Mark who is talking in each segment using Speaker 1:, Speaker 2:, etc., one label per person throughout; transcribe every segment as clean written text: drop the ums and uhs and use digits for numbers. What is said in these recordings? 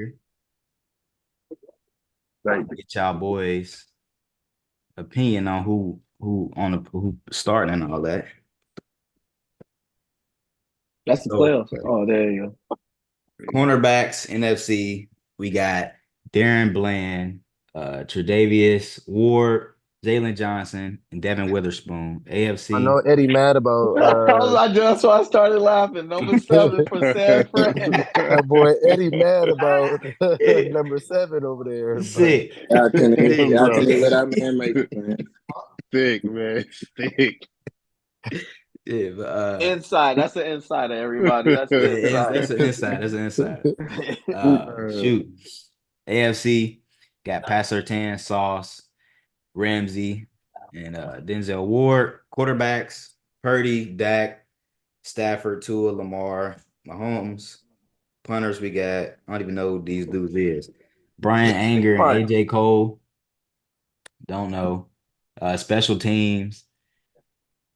Speaker 1: here.
Speaker 2: Right.
Speaker 1: Get y'all boys' opinion on who starting and all that.
Speaker 2: That's the
Speaker 1: So
Speaker 2: playoffs. Oh, there you go.
Speaker 1: cornerbacks, NFC, we got Darren Bland, Tre'Davious Ward, Jalen Johnson, and Devin Witherspoon.
Speaker 3: I know
Speaker 1: AFC,
Speaker 3: Eddie mad about
Speaker 2: That's why I started laughing. Number 7 for San Fran.
Speaker 3: that boy Eddie mad about
Speaker 1: yeah,
Speaker 3: number 7 over there, but
Speaker 1: sick,
Speaker 4: Y'all
Speaker 1: sick.
Speaker 2: Bro.
Speaker 4: couldn't even let that man make it, man.
Speaker 5: Thick, man. Thick.
Speaker 1: Yeah, but
Speaker 2: Inside. That's an insider, everybody. That's the
Speaker 1: yeah, that's
Speaker 2: inside.
Speaker 1: an inside. That's an inside.
Speaker 5: Uh,
Speaker 1: Shoot. AFC got Pat Surtain, Sauce, Ramsey, and Denzel Ward. Quarterbacks, Purdy, Dak, Stafford, Tua, Lamar, Mahomes. Punters, we got, I don't even know who these dudes is. Brian Anger and
Speaker 2: Punt.
Speaker 1: AJ Cole. Don't know. Special teams.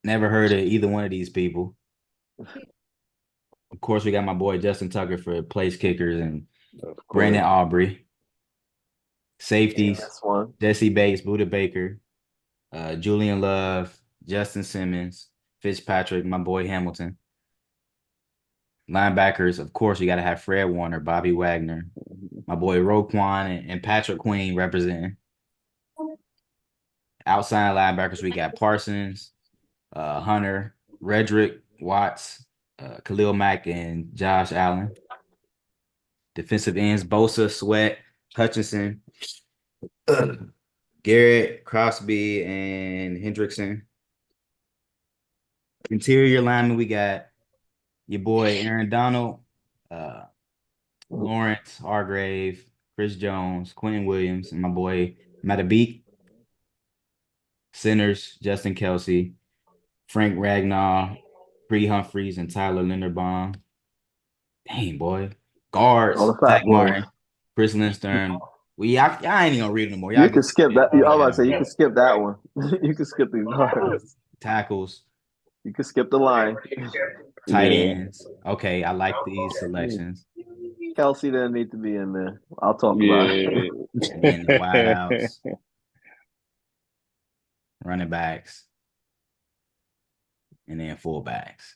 Speaker 1: Never heard of either one of these people. Of course, we got my boy Justin Tucker for place kickers and
Speaker 5: of
Speaker 1: Brandon
Speaker 5: course.
Speaker 1: Aubrey. Safeties,
Speaker 2: That's one.
Speaker 1: Jesse Bates, Buda Baker, Julian Love, Justin Simmons, Fitzpatrick, my boy Hamilton. Linebackers, of course, you got to have Fred Warner, Bobby Wagner, my boy Roquan, and Patrick Queen representing. Outside linebackers, we got Parsons, Hunter, Redrick, Watts, Khalil Mack, and Josh Allen. Defensive ends, Bosa, Sweat, Hutchinson, Garrett, Crosby, and Hendrickson. Interior lineman, we got your boy Aaron Donald, Lawrence Hargrave, Chris Jones, Quentin Williams, and my boy Matabik. Centers, Justin Kelsey, Frank Ragnar, Bree Humphreys, and Tyler Linderbaum. Dang, boy. Guards,
Speaker 2: All the fat
Speaker 1: Zach
Speaker 2: boys.
Speaker 1: Martin, Chris Lindstrom. I ain't even gonna read them more.
Speaker 2: You can skip that. I was about to say, you
Speaker 1: Yeah.
Speaker 2: can skip that one. You can skip these guards.
Speaker 1: Tackles,
Speaker 2: You can skip the line.
Speaker 1: tight
Speaker 5: Yeah.
Speaker 1: ends. Okay, I like these selections.
Speaker 2: Kelsey didn't need to be in there. I'll talk about it.
Speaker 1: And then the wideouts, running backs, and then fullbacks.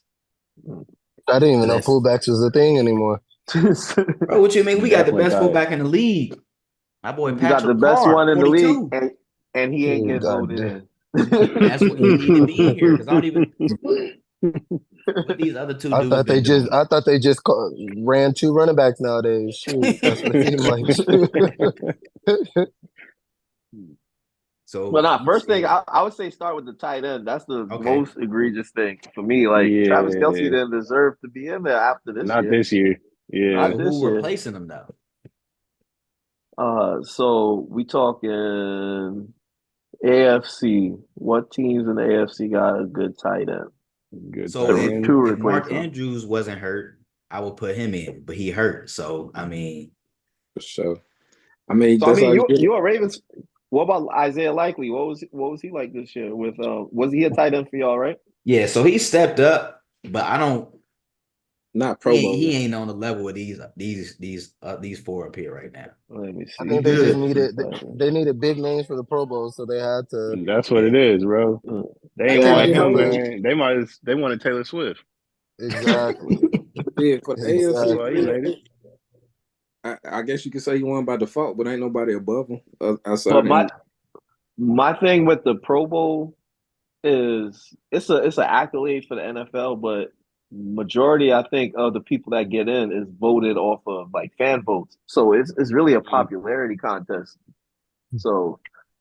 Speaker 3: I didn't even know
Speaker 1: Let's-
Speaker 3: fullbacks was a thing anymore.
Speaker 1: Bro, what you mean? We got the
Speaker 5: Definitely
Speaker 1: best
Speaker 5: got it.
Speaker 1: fullback in the league. My boy
Speaker 2: You got
Speaker 1: Patrick
Speaker 2: the best
Speaker 1: Carr,
Speaker 2: one in the
Speaker 1: 42.
Speaker 2: league, and he ain't getting
Speaker 3: God
Speaker 2: voted
Speaker 3: damn.
Speaker 2: in.
Speaker 1: That's what he need to be in here because I don't even. What these other two
Speaker 3: I
Speaker 1: dudes
Speaker 3: thought they
Speaker 1: been
Speaker 3: just
Speaker 1: doing?
Speaker 3: ran 2 running backs nowadays. Shoot, that's what it seemed like.
Speaker 1: So,
Speaker 2: But nah, first thing I would say start with the tight end. That's the
Speaker 1: Okay.
Speaker 2: most egregious thing for me. Like Travis Kelsey
Speaker 5: Yeah.
Speaker 2: didn't deserve to be in there after this
Speaker 5: Not
Speaker 2: year.
Speaker 5: this year. Yeah.
Speaker 2: Not
Speaker 1: so
Speaker 2: this
Speaker 1: who
Speaker 2: year.
Speaker 1: replacing him though?
Speaker 2: So we talking AFC. What teams in the AFC got a good tight end?
Speaker 5: Good
Speaker 1: So
Speaker 5: tight
Speaker 2: Two-
Speaker 5: end.
Speaker 2: two
Speaker 1: if Mark
Speaker 2: replacement.
Speaker 1: Andrews wasn't hurt, I would put him in, but he hurt. So I mean,
Speaker 4: For sure. I mean,
Speaker 2: So I
Speaker 4: that's
Speaker 2: mean,
Speaker 4: all you get.
Speaker 2: you are Ravens. What about Isaiah Likely? What was he like this year? With was he a tight end for y'all? Right?
Speaker 1: yeah. So he stepped up, but I don't.
Speaker 4: Not Pro Bowl.
Speaker 1: He ain't on the level of these four up here right now.
Speaker 2: Let me see.
Speaker 3: I
Speaker 1: He
Speaker 3: think they just
Speaker 1: good.
Speaker 3: needed big names for the Pro Bowl, so they had to.
Speaker 5: That's what it is, bro. They ain't
Speaker 2: Yeah,
Speaker 5: want
Speaker 4: you know
Speaker 5: him,
Speaker 4: what?
Speaker 5: man. They wanted Taylor Swift.
Speaker 3: Exactly.
Speaker 4: Yeah, for the AFC,
Speaker 5: That's why he
Speaker 3: Exactly.
Speaker 5: made it.
Speaker 4: I guess you could say he won by default, but ain't nobody above him outside.
Speaker 2: But
Speaker 4: of
Speaker 2: my thing with the Pro Bowl is it's an accolade for the NFL, but majority I think of the people that get in is voted off of like fan votes. So it's really a popularity contest. So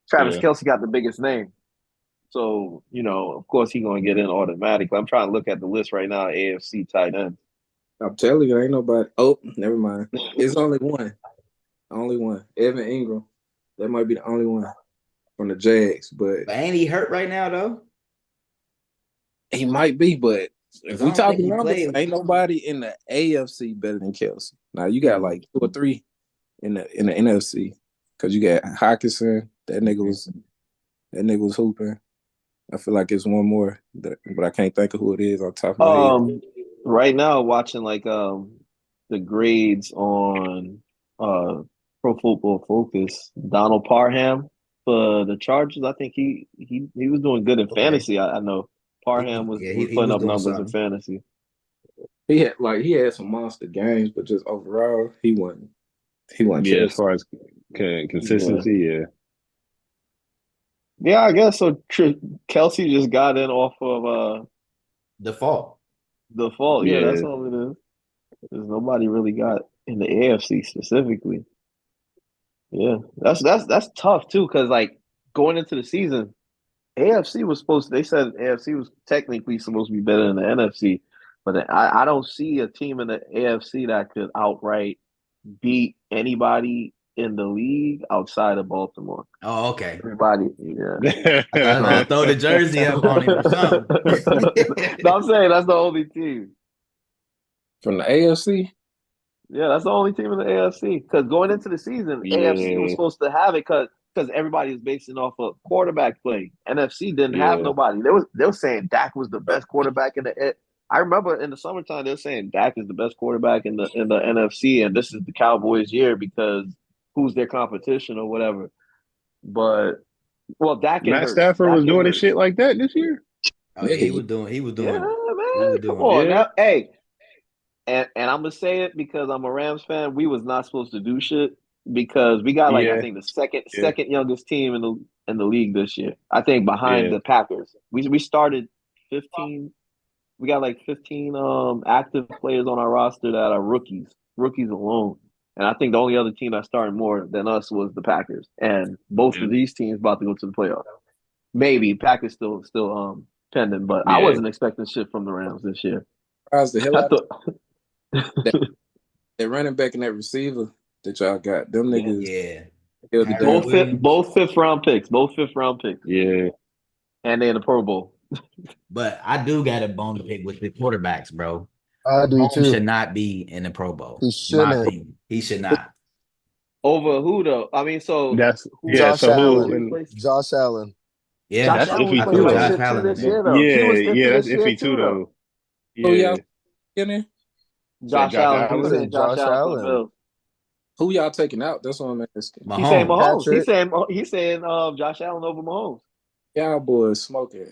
Speaker 2: Travis
Speaker 5: Yeah.
Speaker 2: Kelsey got the biggest name. So, of course he's gonna get in automatically. I'm trying to look at the list right now, AFC tight end.
Speaker 4: I'm telling you, ain't nobody. Oh, never mind. It's only one. Only one. Evan Ingram. That might be the only one from the Jags, but
Speaker 1: But ain't he hurt right now though?
Speaker 4: he might be. But if
Speaker 1: I
Speaker 4: we
Speaker 1: don't think
Speaker 4: talking
Speaker 1: he
Speaker 4: numbers,
Speaker 1: played.
Speaker 4: ain't nobody in the AFC better than Kelsey. Now you got like 2 or 3 in the NFC because you got Hawkinson. That nigga was hooping. I feel like it's one more, but I can't think of who it is on top of my head.
Speaker 2: Right now watching like the grades on Football Focus. Donald Parham for the Chargers. I think he was doing good in fantasy. I know Parham was
Speaker 1: he
Speaker 2: putting
Speaker 1: was
Speaker 2: up
Speaker 1: doing
Speaker 2: numbers in
Speaker 1: something.
Speaker 2: fantasy.
Speaker 4: He had some monster games, but just overall, he wasn't.
Speaker 5: Yeah, as far as consistency,
Speaker 2: Yeah, I guess so. Kelsey just got in off of
Speaker 1: Default.
Speaker 2: default. Yeah, that's
Speaker 5: yeah.
Speaker 2: all it is. Because nobody really got in the AFC specifically. Yeah, that's tough too. Because like going into the season, AFC was supposed. They said AFC was technically supposed to be better than the NFC, but I don't see a team in the AFC that could outright beat anybody in the league outside of Baltimore.
Speaker 1: Oh, okay.
Speaker 2: Everybody, yeah.
Speaker 1: I thought I was gonna throw the jersey up on him or something.
Speaker 2: No, I'm saying that's the only team.
Speaker 4: From the AFC.
Speaker 2: Yeah, that's the only team in the AFC. Because going into the season, AFC was
Speaker 5: Yeah.
Speaker 2: supposed to have it because everybody is basing off of quarterback play. NFC didn't have
Speaker 5: Yeah.
Speaker 2: nobody. They were saying Dak was the best quarterback in the. I remember in the summertime they were saying Dak is the best quarterback in the NFC, and this is the Cowboys' year because who's their competition or whatever. But Dak and
Speaker 5: Matt
Speaker 2: Hurts.
Speaker 5: Stafford
Speaker 2: Dak
Speaker 5: was
Speaker 2: and
Speaker 5: doing his
Speaker 2: Hurts.
Speaker 5: shit like that this year.
Speaker 1: Oh yeah, he was doing. He was
Speaker 2: Yeah,
Speaker 1: doing. He
Speaker 2: man,
Speaker 1: was
Speaker 2: come
Speaker 1: doing.
Speaker 2: on
Speaker 5: Yeah.
Speaker 2: now. Hey, and I'm gonna say it because I'm a Rams fan. We was not supposed to do shit because we got like I
Speaker 5: Yeah.
Speaker 2: think the second
Speaker 5: Yeah.
Speaker 2: youngest team in the league this year. I think behind
Speaker 5: Yeah.
Speaker 2: the Packers. We started 15. We got like 15 active players on our roster that are rookies alone. And I think the only other team that started more than us was the Packers. And both
Speaker 5: Yeah.
Speaker 2: of these teams about to go to the playoffs. Maybe Packers still pending, but I
Speaker 5: Yeah.
Speaker 2: wasn't expecting shit from the Rams this year.
Speaker 4: Surprised the hell
Speaker 2: I
Speaker 4: out of
Speaker 2: thought
Speaker 4: that running back and that receiver that y'all got. Them niggas
Speaker 1: Yeah.
Speaker 4: held it
Speaker 1: Kyron
Speaker 4: down.
Speaker 1: Williams.
Speaker 2: both fifth round picks,
Speaker 5: Yeah.
Speaker 2: and they in the Pro Bowl.
Speaker 1: But I do got a bone to pick with the quarterbacks, bro.
Speaker 3: I do
Speaker 1: Mahomes
Speaker 3: too.
Speaker 1: should not be in the Pro Bowl.
Speaker 3: He
Speaker 1: In my
Speaker 3: shouldn't.
Speaker 1: opinion, he should not.
Speaker 2: Over who though? I mean, so
Speaker 5: That's
Speaker 2: who?
Speaker 5: yeah.
Speaker 3: Josh
Speaker 5: So who?
Speaker 3: Allen.
Speaker 5: And
Speaker 3: Josh Allen.
Speaker 1: Yeah,
Speaker 2: Josh
Speaker 5: that's
Speaker 2: Allen was
Speaker 5: iffy
Speaker 1: I
Speaker 2: playing
Speaker 5: too,
Speaker 1: threw
Speaker 2: like
Speaker 5: though.
Speaker 1: Josh
Speaker 2: shit too
Speaker 1: Allen in
Speaker 2: this year
Speaker 1: there.
Speaker 2: though. He
Speaker 5: Yeah.
Speaker 2: was iffy
Speaker 5: Yeah. That's
Speaker 2: this year
Speaker 5: iffy too,
Speaker 2: too though.
Speaker 5: though.
Speaker 4: Who
Speaker 5: Yeah.
Speaker 4: y'all in there?
Speaker 2: Josh
Speaker 5: Josh
Speaker 2: Allen. He's
Speaker 5: Allen?
Speaker 2: saying Josh
Speaker 3: Josh
Speaker 2: Allen for the
Speaker 3: Allen.
Speaker 2: Bills.
Speaker 4: Who y'all taking out? That's what I'm asking.
Speaker 2: He's saying
Speaker 1: Mahomes.
Speaker 2: Mahomes.
Speaker 3: Patrick.
Speaker 2: He's saying Josh Allen over Mahomes.
Speaker 4: Y'all boys smoking.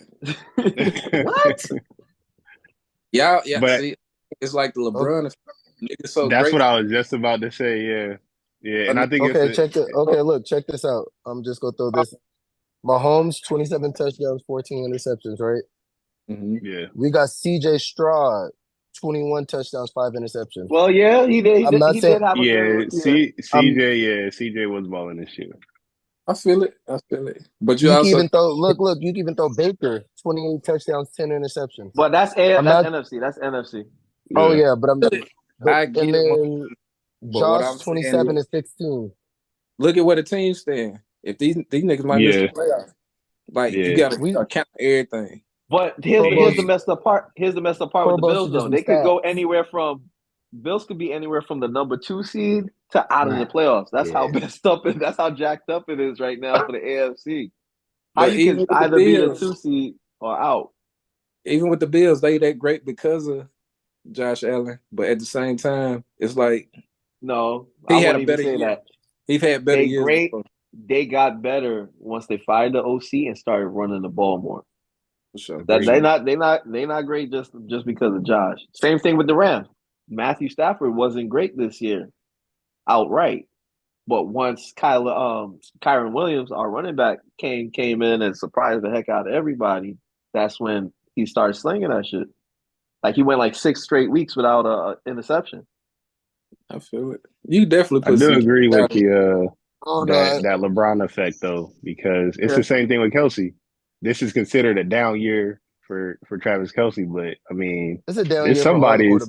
Speaker 1: What?
Speaker 4: Y'all, yeah.
Speaker 5: But
Speaker 4: See, it's like the LeBron effect. Niggas so
Speaker 5: that's
Speaker 4: great.
Speaker 5: what I was just about to say. Yeah. Yeah. And I think
Speaker 3: Okay,
Speaker 5: it's
Speaker 3: look, check this out. I'm just gonna throw this. Mahomes, 27 touchdowns, 14 interceptions, right?
Speaker 5: yeah.
Speaker 3: We got CJ Stroud, 21 touchdowns, 5 interceptions.
Speaker 2: Well, yeah, he did.
Speaker 3: I'm not
Speaker 2: He
Speaker 3: saying
Speaker 2: did have a
Speaker 5: Yeah.
Speaker 2: good year.
Speaker 5: CJ was balling this year.
Speaker 4: I feel it. But you
Speaker 3: you can
Speaker 4: also
Speaker 3: even throw you can even throw Baker, 28 touchdowns, 10 interceptions.
Speaker 2: But that's
Speaker 3: I'm not
Speaker 2: NFC. That's NFC.
Speaker 3: Oh
Speaker 5: Yeah.
Speaker 3: yeah, but
Speaker 4: I get
Speaker 3: and
Speaker 4: it.
Speaker 3: then
Speaker 4: But what
Speaker 3: Josh
Speaker 4: I'm saying
Speaker 3: 27
Speaker 4: is,
Speaker 3: and 16.
Speaker 4: look at where the team's stand. If these niggas might miss the
Speaker 5: Yeah.
Speaker 4: playoffs, like you
Speaker 5: Yeah.
Speaker 4: got to
Speaker 3: We
Speaker 4: count everything.
Speaker 2: But
Speaker 3: Pro
Speaker 2: here's the
Speaker 3: Bowl
Speaker 2: messed up part. Here's the messed up part
Speaker 3: Pro
Speaker 2: with the
Speaker 3: Bowl
Speaker 2: Bills
Speaker 3: should just
Speaker 2: though.
Speaker 3: be
Speaker 2: They could go
Speaker 3: stats.
Speaker 2: anywhere from Bills could be anywhere from the number 2 seed to out of the
Speaker 1: Right.
Speaker 2: playoffs. That's how
Speaker 1: Yeah.
Speaker 2: messed up that's how jacked up it is right now for the AFC. How
Speaker 4: But
Speaker 2: you
Speaker 4: even
Speaker 2: can
Speaker 4: with the
Speaker 2: either be the
Speaker 4: Bills,
Speaker 2: 2 seed or out.
Speaker 4: even with the Bills, they that great because of Josh Allen. But at the same time, it's like
Speaker 2: No,
Speaker 4: he
Speaker 2: I
Speaker 4: had
Speaker 2: wouldn't
Speaker 4: a
Speaker 2: even
Speaker 4: better
Speaker 2: say
Speaker 4: year.
Speaker 2: that.
Speaker 4: He's had better years before,
Speaker 2: They got better once they fired the OC and started running the ball more.
Speaker 4: for sure.
Speaker 2: That
Speaker 1: Agreed.
Speaker 2: they not great just because of Josh. Same thing with the Rams. Matthew Stafford wasn't great this year, outright. But once Kyron Williams, our running back, came in and surprised the heck out of everybody, that's when he started slinging that shit. Like he went like 6 straight weeks without a interception.
Speaker 4: I feel it. You definitely
Speaker 5: I
Speaker 4: put
Speaker 5: do
Speaker 4: CJ
Speaker 5: agree with
Speaker 4: out.
Speaker 5: the
Speaker 3: Oh
Speaker 5: that
Speaker 3: no,
Speaker 5: LeBron effect though, because it's
Speaker 2: Yeah.
Speaker 5: the same thing with Kelsey. This is considered a down year for Travis Kelsey, but I mean,
Speaker 3: it's a down
Speaker 5: it's
Speaker 3: year for all the
Speaker 5: somebody's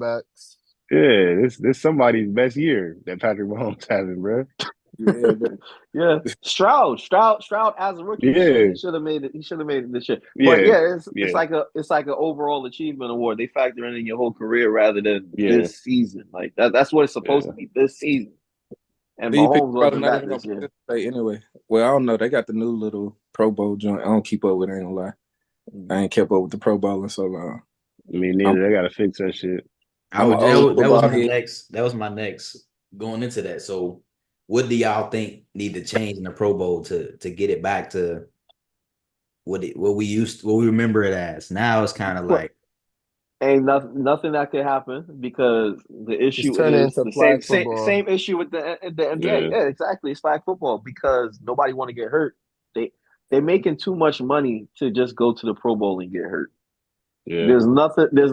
Speaker 3: quarterbacks.
Speaker 5: this somebody's best year that Patrick Mahomes having, bro.
Speaker 4: Yeah, but
Speaker 2: Yeah, Stroud as a rookie,
Speaker 5: Yeah,
Speaker 2: he should have made it. He should have made it this year. But
Speaker 5: yeah,
Speaker 2: yeah, it's
Speaker 5: yeah,
Speaker 2: like an overall achievement award. They factor in your whole career rather than
Speaker 5: yeah,
Speaker 2: this season. Like that's what it's supposed
Speaker 5: yeah.
Speaker 2: to be this season. And
Speaker 4: these people
Speaker 2: Mahomes
Speaker 4: probably
Speaker 2: wasn't
Speaker 4: not
Speaker 2: that
Speaker 4: even gonna
Speaker 2: this year.
Speaker 4: participate anyway. Well, I don't know. They got the new little Pro Bowl joint. I don't keep up with it, I ain't gonna lie. I ain't kept up with the Pro Bowl in so long.
Speaker 5: I mean,
Speaker 4: I'm,
Speaker 5: neither. They gotta fix that shit.
Speaker 1: I
Speaker 4: I'm
Speaker 1: would,
Speaker 4: an old
Speaker 1: that was
Speaker 4: football
Speaker 1: my
Speaker 4: head.
Speaker 1: next. That was my next going into that. So what do y'all think need to change in the Pro Bowl to get it back to what we remember it as? Now it's kind of like
Speaker 2: Ain't nothing that could happen because the
Speaker 3: Just
Speaker 2: issue
Speaker 3: turn it
Speaker 2: is
Speaker 3: into
Speaker 2: the
Speaker 3: flag football.
Speaker 2: same issue with the NBA.
Speaker 5: Yeah.
Speaker 2: Yeah, exactly. It's flag football because nobody want to get hurt. They're making too much money to just go to the Pro Bowl and get hurt.
Speaker 5: Yeah.
Speaker 2: There's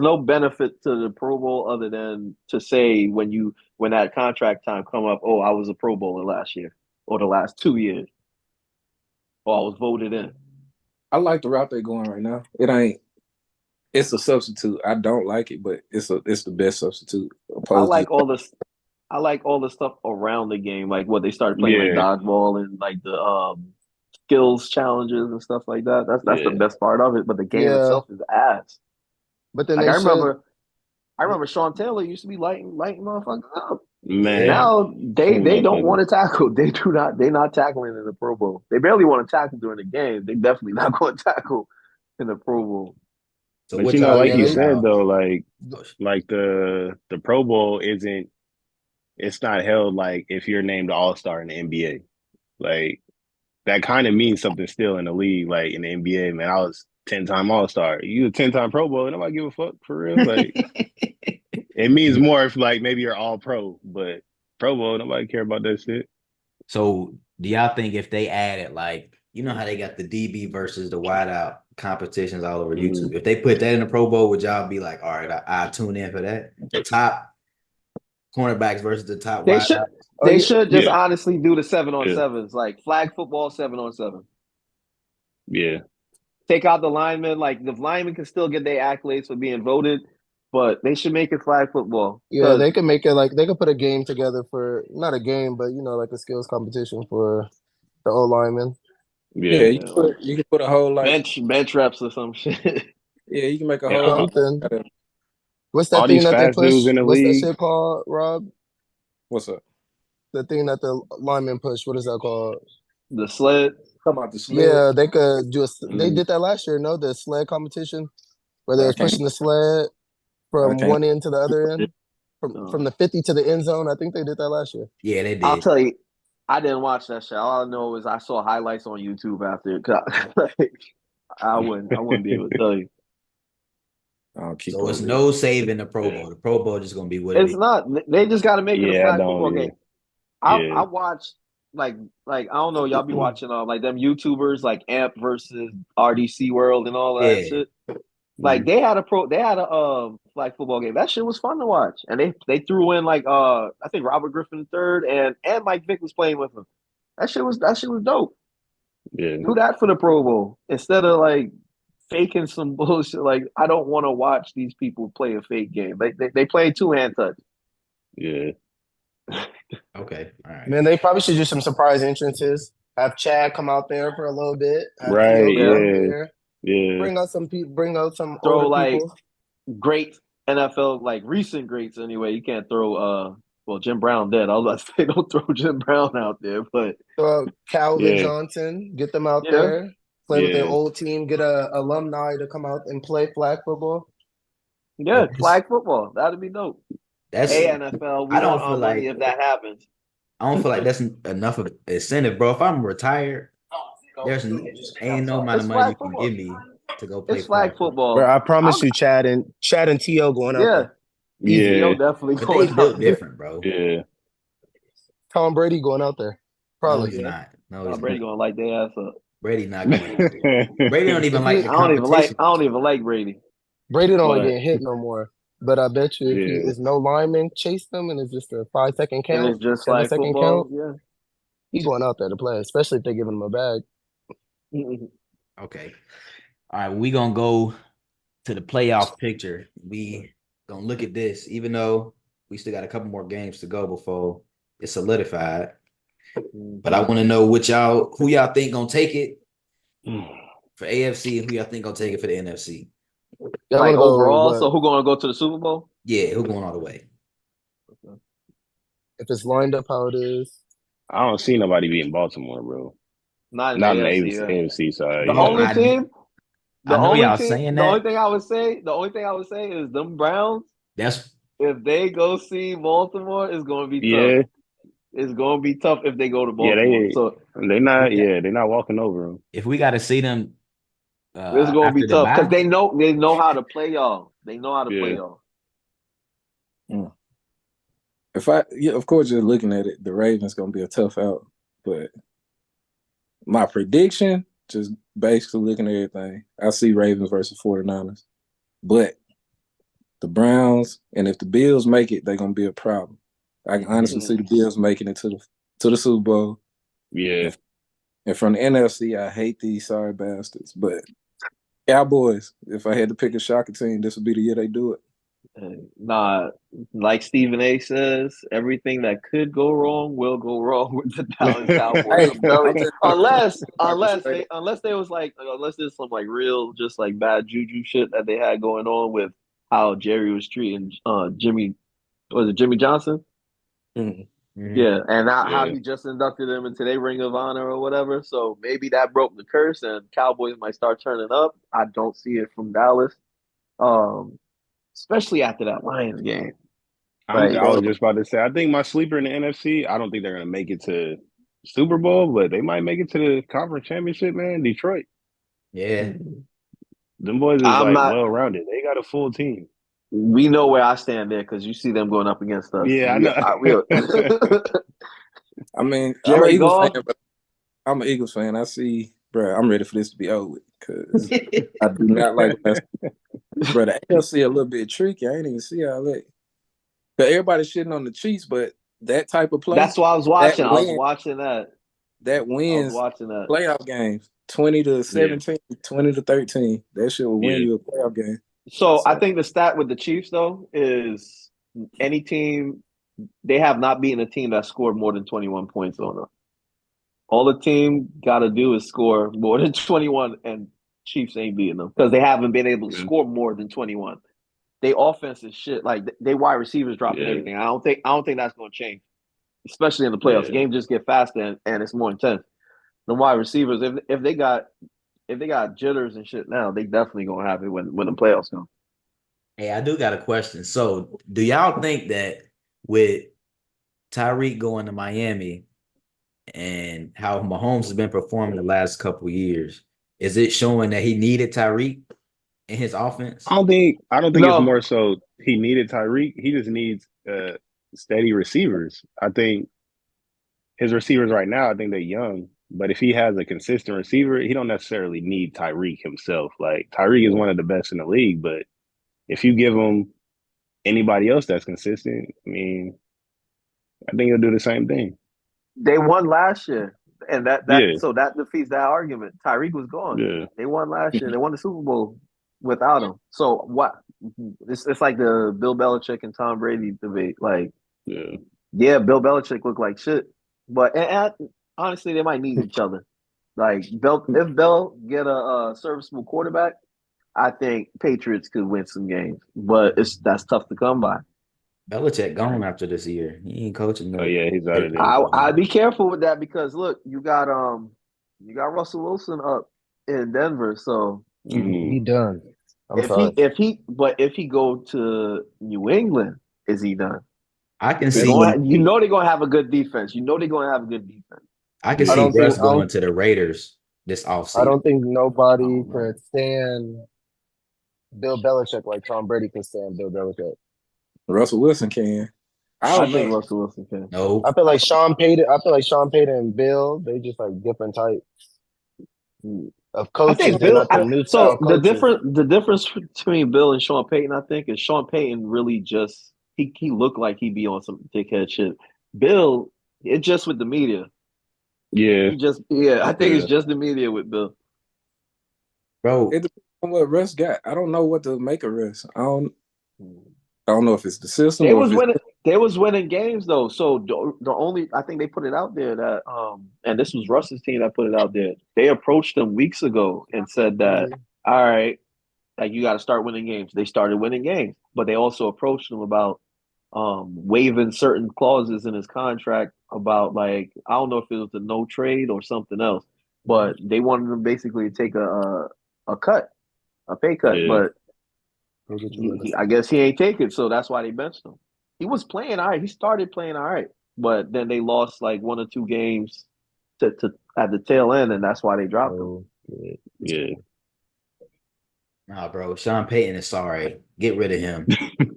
Speaker 2: no benefit to the Pro Bowl other than to say when that contract time come up, oh, I was a Pro Bowler last year or the last 2 years, or I was voted in.
Speaker 4: I like the route they're going right now. It's a substitute. I don't like it, but it's the best substitute.
Speaker 2: I like all the stuff around the game, like what they started playing like
Speaker 5: Yeah.
Speaker 2: dodgeball and like the skills challenges and stuff like that. That's the
Speaker 5: Yeah.
Speaker 2: best part of it. But the game
Speaker 3: Yeah.
Speaker 2: itself is ass.
Speaker 3: But then
Speaker 2: Like
Speaker 3: they
Speaker 2: I remember Sean Taylor used to be lighting motherfuckers up.
Speaker 5: Man.
Speaker 2: Now they
Speaker 5: Clean
Speaker 2: don't
Speaker 5: motherfuckers.
Speaker 2: want to tackle. They're not tackling in the Pro Bowl. They barely want to tackle during the game. They definitely not going to tackle in the Pro Bowl.
Speaker 1: so.
Speaker 5: But
Speaker 1: What
Speaker 5: you know,
Speaker 1: y'all
Speaker 5: like
Speaker 1: think
Speaker 5: you said
Speaker 1: about-
Speaker 5: though, like the Pro Bowl it's not held like if you're named All-Star in the NBA. Like that kind of means something still in the league. Like in the NBA, man, I was 10-time All-Star. You a 10-time Pro Bowl, nobody give a fuck for real. Like it means more if like maybe you're all pro, but Pro Bowl, nobody care about that shit.
Speaker 1: So do y'all think if they added like how they got the DB versus the wideout competitions all over YouTube? If they put that in the Pro Bowl, would y'all be like, all right, I'll tune in for that? The top cornerbacks versus the top
Speaker 2: They
Speaker 1: wideouts.
Speaker 2: should just
Speaker 5: Yeah.
Speaker 2: honestly do the 7-on-7s, like flag football 7-on-7.
Speaker 5: Yeah.
Speaker 2: Take out the linemen. Like the linemen can still get their accolades for being voted, but they should make it flag football.
Speaker 3: Yeah, they could make it like they could put a game together for not a game, but like a skills competition for the O linemen.
Speaker 5: Yeah.
Speaker 4: You can put a whole like
Speaker 2: bench reps or some shit.
Speaker 4: Yeah, you can make a
Speaker 5: Yeah.
Speaker 4: whole.
Speaker 3: Something. What's that
Speaker 5: All
Speaker 3: thing
Speaker 5: these
Speaker 3: that they
Speaker 5: fast dudes
Speaker 3: push?
Speaker 5: in the
Speaker 3: What's that
Speaker 5: league.
Speaker 3: shit called, Rob?
Speaker 4: What's up?
Speaker 3: The thing that the linemen push. What is that called?
Speaker 2: The sled.
Speaker 4: Talk about the sled.
Speaker 3: Yeah, they could do They
Speaker 5: Mhm.
Speaker 3: did that last year, no? The sled competition where they was
Speaker 4: Okay.
Speaker 3: pushing the sled from
Speaker 4: Okay.
Speaker 3: one end to the other end, from the 50 to the end zone. I think they did that last year.
Speaker 1: Yeah, they did.
Speaker 2: I'll tell you, I didn't watch that shit. All I know is I saw highlights on YouTube after it. I wouldn't be able to tell you.
Speaker 4: I'll keep
Speaker 1: So it's
Speaker 4: up.
Speaker 1: no saving the Pro Bowl. The Pro Bowl just gonna be what it
Speaker 2: It's
Speaker 1: is.
Speaker 2: not. They just got to make it a
Speaker 5: Yeah,
Speaker 2: flag
Speaker 5: I don't,
Speaker 2: football
Speaker 5: yeah.
Speaker 2: game.
Speaker 5: Yeah.
Speaker 2: I watched like I don't know. Y'all be watching like them YouTubers like Amp versus RDC World and all that
Speaker 1: Yeah.
Speaker 2: shit. Like they had a flag football game. That shit was fun to watch, and they threw in like I think Robert Griffin III and Mike Vick was playing with them. That shit was dope.
Speaker 5: Yeah.
Speaker 2: Do that for the Pro Bowl instead of like faking some bullshit. Like I don't want to watch these people play a fake game. They play 2-hand touch.
Speaker 5: Yeah.
Speaker 1: Okay. All right.
Speaker 3: Man, they probably should do some surprise entrances. Have Chad come out there for a little bit. Have
Speaker 5: Right,
Speaker 3: Theo come out
Speaker 5: yeah.
Speaker 3: there.
Speaker 5: Yeah.
Speaker 3: Bring out some people. Bring out some
Speaker 2: Throw
Speaker 3: older
Speaker 2: like
Speaker 3: people.
Speaker 2: great NFL, like recent greats anyway. You can't throw Jim Brown dead. I was about to say don't throw Jim Brown out there, but
Speaker 3: Throw out Calvin
Speaker 5: Yeah.
Speaker 3: Johnson. Get them out
Speaker 2: Yeah.
Speaker 3: there. Play with their
Speaker 5: Yeah.
Speaker 3: old team. Get a alumni to come out and play flag football.
Speaker 2: yeah,
Speaker 1: But
Speaker 2: flag football. That'd be dope.
Speaker 1: That's
Speaker 2: Hey NFL, we
Speaker 1: I don't
Speaker 2: want our
Speaker 1: feel
Speaker 2: money
Speaker 1: like
Speaker 2: if that happens.
Speaker 1: I don't feel like that's enough of incentive, bro. If I'm retired, there's ain't no amount of
Speaker 2: It's
Speaker 1: money
Speaker 2: flag
Speaker 1: you can
Speaker 2: football.
Speaker 1: give me to go play
Speaker 2: It's flag football.
Speaker 3: Bro, I promise
Speaker 2: I'm-
Speaker 3: you, Chad and T.O. going out
Speaker 2: Yeah,
Speaker 3: there.
Speaker 2: Theo
Speaker 5: Yeah.
Speaker 2: definitely
Speaker 1: But
Speaker 2: going
Speaker 1: they
Speaker 2: out
Speaker 1: built
Speaker 2: there.
Speaker 1: different, bro.
Speaker 5: Yeah.
Speaker 3: Tom Brady going out there.
Speaker 1: No,
Speaker 3: Probably.
Speaker 1: he's not. No,
Speaker 2: Tom
Speaker 1: he's
Speaker 2: Brady
Speaker 1: not.
Speaker 2: gonna light their ass up.
Speaker 1: Brady not going. Brady don't even like the
Speaker 2: I don't
Speaker 1: competition.
Speaker 2: even like Brady.
Speaker 3: Brady don't
Speaker 2: But-
Speaker 3: get hit no more. But I bet you if
Speaker 5: Yeah.
Speaker 3: there's no lineman chase them and it's just a 5-second
Speaker 2: And
Speaker 3: count,
Speaker 2: it's just
Speaker 3: 7-second
Speaker 2: like football.
Speaker 3: count, he's going out there to play, especially if they give him a bag.
Speaker 2: Yeah.
Speaker 1: Okay. All right, we gonna go to the playoff picture. We gonna look at this, even though we still got a couple more games to go before it's solidified. But I want to know who y'all think gonna take it for AFC and who y'all think gonna take it for the NFC.
Speaker 3: Y'all
Speaker 2: Like
Speaker 3: wanna go,
Speaker 2: overall,
Speaker 3: what,
Speaker 2: so who gonna go to the Super Bowl?
Speaker 1: Yeah, who going all the way?
Speaker 3: if it's lined up how it is.
Speaker 5: I don't see nobody beating Baltimore, bro.
Speaker 2: Not in
Speaker 5: Not in
Speaker 2: the
Speaker 5: the
Speaker 2: AFC. yeah.
Speaker 5: AFC side.
Speaker 2: The
Speaker 1: Yeah.
Speaker 2: only team.
Speaker 1: I know y'all saying
Speaker 2: The only
Speaker 1: that.
Speaker 2: thing I would say is them Browns.
Speaker 1: That's
Speaker 2: If they go see Baltimore, it's going to be
Speaker 5: Yeah.
Speaker 2: tough. It's gonna be tough if they go to
Speaker 5: Yeah,
Speaker 2: Baltimore. So
Speaker 5: they're not walking over them.
Speaker 1: If we got to see them
Speaker 2: it's gonna be
Speaker 1: after the
Speaker 2: tough because
Speaker 1: bye,
Speaker 2: they know how to play y'all. They know how to play
Speaker 5: Yeah.
Speaker 2: y'all.
Speaker 4: Of course, just looking at it, the Ravens gonna be a tough out. But my prediction, just basically looking at everything, I see Ravens versus 49ers. But the Browns, and if the Bills make it, they're gonna be a problem. I can honestly see the Bills making it to the Super Bowl.
Speaker 5: Yeah.
Speaker 4: And from the NFC, I hate these sorry bastards. But Cowboys, if I had to pick a shocker team, this would be the year they do it.
Speaker 2: Nah, like Stephen A says, everything that could go wrong will go wrong with the Dallas Cowboys. Unless there's some like real just like bad juju shit that they had going on with how Jerry was treating Jimmy Johnson?
Speaker 4: Mm-hmm.
Speaker 2: Yeah, and how he just inducted him into their Ring of Honor or whatever. So maybe that broke the curse, and Cowboys might start turning up. I don't see it from Dallas, especially after that Lions game.
Speaker 5: I was just about to say, I think my sleeper in the NFC, I don't think they're going to make it to Super Bowl, but they might make it to the conference championship, man. Detroit.
Speaker 1: yeah.
Speaker 5: Them boys is well-rounded. They got a full team.
Speaker 2: We know where I stand there because you see them going up against us.
Speaker 5: Yeah, I know.
Speaker 4: I mean,
Speaker 2: Jerry Goff.
Speaker 4: I'm an Eagles fan. I see, bro, I'm ready for this to be over with because I do not like that. Bro, the AFC a little bit tricky. I ain't even see all that. But everybody's shitting on the Chiefs, but that type of play.
Speaker 2: That's what I was watching. I was watching that.
Speaker 4: That wins playoff games. 20-17, 20-13. That shit will win you a playoff game.
Speaker 2: So I think the stat with the Chiefs, though, is any team, they have not beaten a team that scored more than 21 points on them. All the team got to do is score more than 21, and Chiefs ain't beating them because they haven't been able to score more than 21. They offense is shit. Like they wide receivers dropping everything. I don't think that's going to change, especially in the playoffs. The games just get faster and it's more intense. The wide receivers, if they got jitters and shit now, they definitely gonna have it when the playoffs come.
Speaker 1: Hey, I do got a question. So, do y'all think that with Tyreek going to Miami and how Mahomes has been performing the last couple of years, is it showing that he needed Tyreek in his offense?
Speaker 5: I don't think it's more so he needed Tyreek. He just needs steady receivers. I think his receivers right now, I think they're young. But if he has a consistent receiver, he don't necessarily need Tyreek himself. Like Tyreek is one of the best in the league, but if you give him anybody else that's consistent, I mean, I think he'll do the same thing.
Speaker 2: They won last year, and so that defeats that argument. Tyreek was gone.
Speaker 5: Yeah.
Speaker 2: They won last year. They won the Super Bowl without him. So what? It's like the Bill Belichick and Tom Brady debate. Like, Bill Belichick looked like shit, but honestly, they might need each other. Like, if Bell get a serviceable quarterback, I think Patriots could win some games, but that's tough to come by.
Speaker 1: Belichick gone after this year. He ain't coaching.
Speaker 5: Oh yeah, he's out of there.
Speaker 2: I'd be careful with that because look, you got Russell Wilson up in Denver, so
Speaker 3: he done.
Speaker 2: If he go to New England, is he done?
Speaker 1: I can see.
Speaker 2: They're gonna have a good defense.
Speaker 1: I can see Russ going to the Raiders this offseason.
Speaker 3: I don't think nobody could stand Bill Belichick like Tom Brady can stand Bill Belichick.
Speaker 4: Russell Wilson can.
Speaker 2: I think Russell Wilson can.
Speaker 1: No,
Speaker 3: I feel like Sean Payton and Bill, they just like different types of coaches.
Speaker 2: I think Bill. The difference between Bill and Sean Payton, I think, is Sean Payton really just he looked like he'd be on some dickhead shit. Bill, it's just with the media.
Speaker 5: Yeah.
Speaker 2: I think it's just the media with Bill.
Speaker 1: Bro,
Speaker 4: it depends on what Russ got. I don't know what to make of Russ. I don't know if it's the system.
Speaker 2: They was winning games though. So the only I think they put it out there that and this was Russ's team that put it out there. They approached them weeks ago and said that all right, like you got to start winning games. They started winning games, but they also approached them about waiving certain clauses in his contract about like I don't know if it was the no trade or something else, but they wanted him basically to take a pay cut, but I guess he ain't take it, so that's why they benched him. He was playing all right. He started playing all right. but then they lost like 1 or 2 games to at the tail end, and that's why they dropped him.
Speaker 5: Yeah.
Speaker 1: Nah, bro. Sean Payton is sorry. Get rid of him.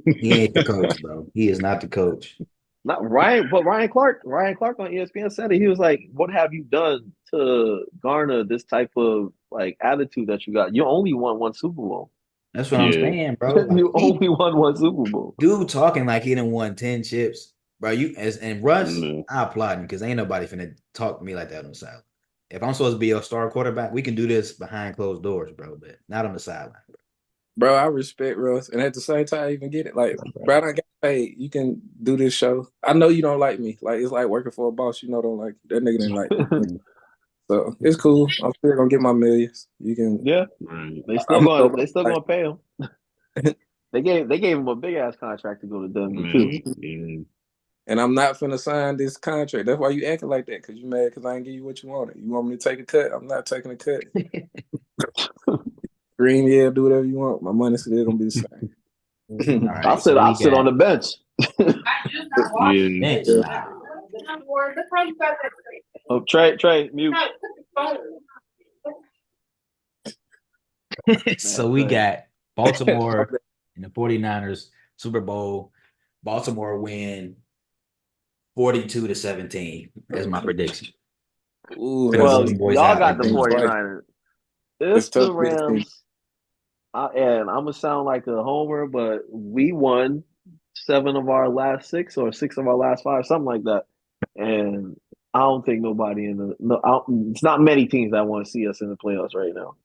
Speaker 1: He ain't the coach, bro. He is not the coach.
Speaker 2: Not Ryan, but Ryan Clark. Ryan Clark on ESPN said it. He was like, "What have you done to garner this type of like attitude that you got? You only won 1 Super Bowl.
Speaker 1: That's what I'm saying, bro. Like,
Speaker 2: You only won 1 Super Bowl.
Speaker 1: dude talking like he done won 10 chips. Bro, and Russ,
Speaker 5: Mm.
Speaker 1: I applaud him because ain't nobody finna talk to me like that on the sideline. If I'm supposed to be your star quarterback, we can do this behind closed doors, bro, but not on the sideline, bro.
Speaker 4: Bro, I respect Russ, and at the same time, I even get it. Like, bro, I got paid. You can do this show. I know you don't like me. Like, it's like working for a boss. You know, don't like that nigga didn't like me. So it's cool. I'm still gonna get my millions. You can.
Speaker 2: Yeah,
Speaker 5: Right.
Speaker 2: they still gonna pay him. They gave him a big ass contract to go to Denver too.
Speaker 5: Yeah.
Speaker 4: And I'm not finna sign this contract. That's why you acting like that, because you mad because I ain't give you what you wanted. You want me to take a cut? I'm not taking a cut. Green, yeah, do whatever you want. My money's still gonna be the same.
Speaker 1: All right,
Speaker 2: I'll sit on the bench.
Speaker 5: Yeah.
Speaker 2: Oh, Trey, mute.
Speaker 1: So we got Baltimore and the 49ers Super Bowl. Baltimore win 42-17. That's my prediction.
Speaker 4: Ooh,
Speaker 2: Well,
Speaker 1: Those boys
Speaker 2: y'all
Speaker 1: out
Speaker 2: got the
Speaker 1: like that.
Speaker 2: 49ers.
Speaker 4: It's
Speaker 2: It's the
Speaker 4: tough to beat a team.
Speaker 2: Rams. And I'm gonna sound like a homer, but we won 7 of our last 6 or 6 of our last 5, something like that. And I don't think nobody it's not many teams that want to see us in the playoffs right now.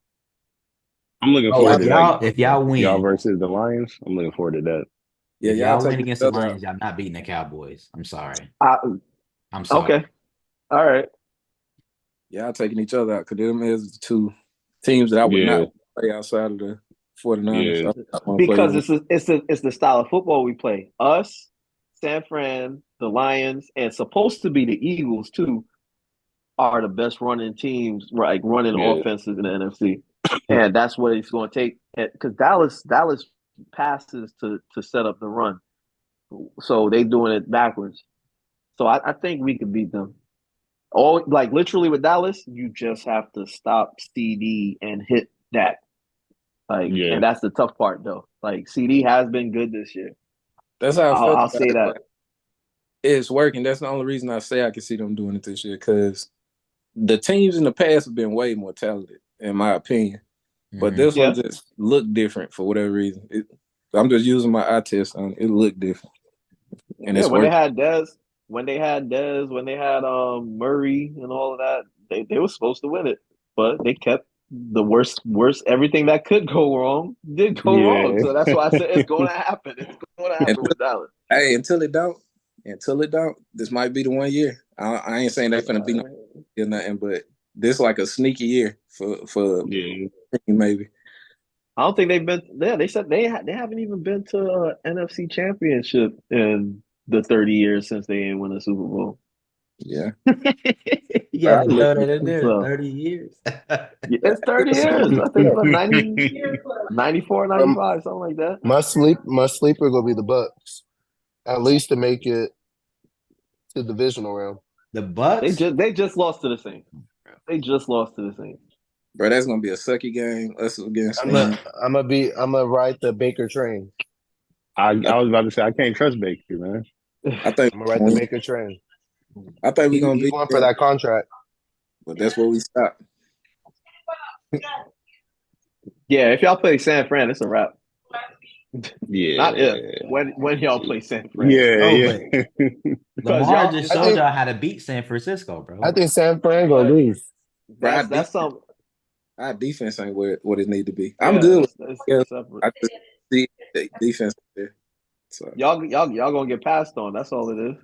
Speaker 5: I'm looking
Speaker 1: Oh,
Speaker 5: forward to that.
Speaker 1: if y'all win,
Speaker 5: Y'all versus the Lions. I'm looking forward to that.
Speaker 4: Yeah,
Speaker 1: if
Speaker 4: y'all
Speaker 1: y'all win
Speaker 4: taking
Speaker 1: against
Speaker 4: each
Speaker 1: the
Speaker 4: other
Speaker 1: Lions,
Speaker 4: out.
Speaker 1: y'all not beating the Cowboys. I'm sorry.
Speaker 2: Okay,
Speaker 1: sorry.
Speaker 2: all right.
Speaker 4: Y'all taking each other out because them is the 2 teams that I would not play outside of the 49ers.
Speaker 5: Yeah.
Speaker 4: I wanna play
Speaker 2: Because
Speaker 4: with them.
Speaker 2: it's the style of football we play. Us, San Fran, the Lions, and supposed to be the Eagles too, are the best running teams, like running offenses in the NFC. And that's what it's going to take. Because Dallas passes to set up the run, so they doing it backwards. So I think we could beat them. All like literally with Dallas, you just have to stop CD and hit that. Like, and that's the tough part though. Like CD has been good this year.
Speaker 4: That's how I felt.
Speaker 2: I'll say that.
Speaker 4: It's working. That's the only reason I say I can see them doing it this year, because the teams in the past have been way more talented, in my opinion. But this one just looked different for whatever reason. I'm just using my eye test on it. It looked different. And it's
Speaker 2: when
Speaker 4: working.
Speaker 2: they had Dez, when they had Murray and all of that, they were supposed to win it. But they kept the worst everything that could go wrong did go wrong. So that's why I said it's gonna happen. It's gonna happen with Dallas.
Speaker 4: Hey, until it don't, this might be the one year. I ain't saying they're gonna be nothing, but this like a sneaky year for maybe.
Speaker 2: I don't think they've been there. They said they haven't even been to NFC Championship in the 30 years since they ain't won a Super Bowl.
Speaker 4: Yeah.
Speaker 1: Yeah, they know that in there 30 years.
Speaker 2: It's 30 years. I think about 90, 94, 95, something like that.
Speaker 3: My sleeper gonna be the Bucks, at least to make it to the divisional round.
Speaker 1: The Bucks?
Speaker 2: They just lost to the Saints. They just lost to the Saints.
Speaker 4: Bro, that's gonna be a sucky game. Us against.
Speaker 3: I'm gonna ride the Baker train.
Speaker 5: I was about to say I can't trust Baker, man.
Speaker 4: I think
Speaker 3: I'm gonna ride the Baker train.
Speaker 4: I think we're gonna be
Speaker 3: going for that contract.
Speaker 4: But that's where we stop.
Speaker 2: Yeah, if y'all play San Fran, it's a wrap.
Speaker 5: Yeah.
Speaker 2: Not if. When y'all play San Fran.
Speaker 1: Lamar just showed y'all how to beat San Francisco, bro.
Speaker 3: I think San Fran gonna lose.
Speaker 2: That's something.
Speaker 4: Our defense ain't what it need to be. I'm good. I just see the defense there. So
Speaker 2: y'all gonna get passed on. That's all it is.